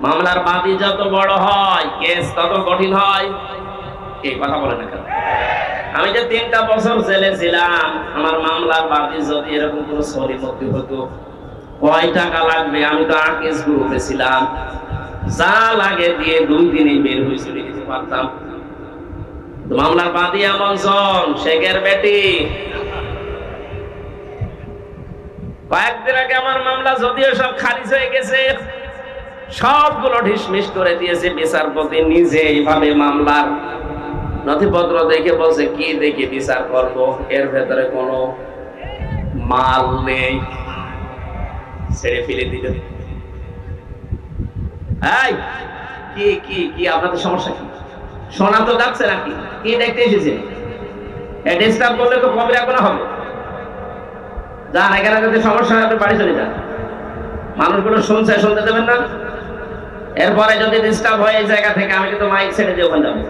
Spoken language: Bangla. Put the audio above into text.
মামলার বাদী যত বড় হয় কেস তত কঠিন হয়। এই কথা বলে না কেন? আমি যে 3টা বছর জেলে ছিলাম, আমার মামলার বাদী যদি এরকম কোন সলিমতি হতো, কয় টাকা লাগবে? আমি তো আকিস গ্রুপে ছিলাম, যা লাগে দিয়ে 2 দিনে বের হয়ে চলে যেতে পারতাম। মামলার বাদী এমন জন, শেখের বেটি। কয়েকদিন আগে আমার মামলা যদিও সব খারিজ হয়ে গেছে, সবগুলো ঢিসমিস করে দিয়েছে বিচারপতি নিজে। এইভাবে মামলার নথিপত্র দেখে বলছে, কি দেখে বিচার করব, এর ভেতরে কোনো মাল নেই, ছেড়ে ফেলে দিল। এই কি কি কি আপনাদের সমস্যা কি? শোনা তো যাচ্ছে নাকি? কি দেখতে এসেছেন? ডিস্টার্ব করলে তো কবিরা করা হবে। যান, এখানে যদি সমস্যা হয় আপনি বাড়ি চলে যান। মানুষগুলো শুনতে দেবেন না। এরপরে যদি ডিস্টার্ব হয় এই জায়গা থেকে, আমি কিন্তু মাইক ছেড়ে দিয়ে ওখানে যাবো।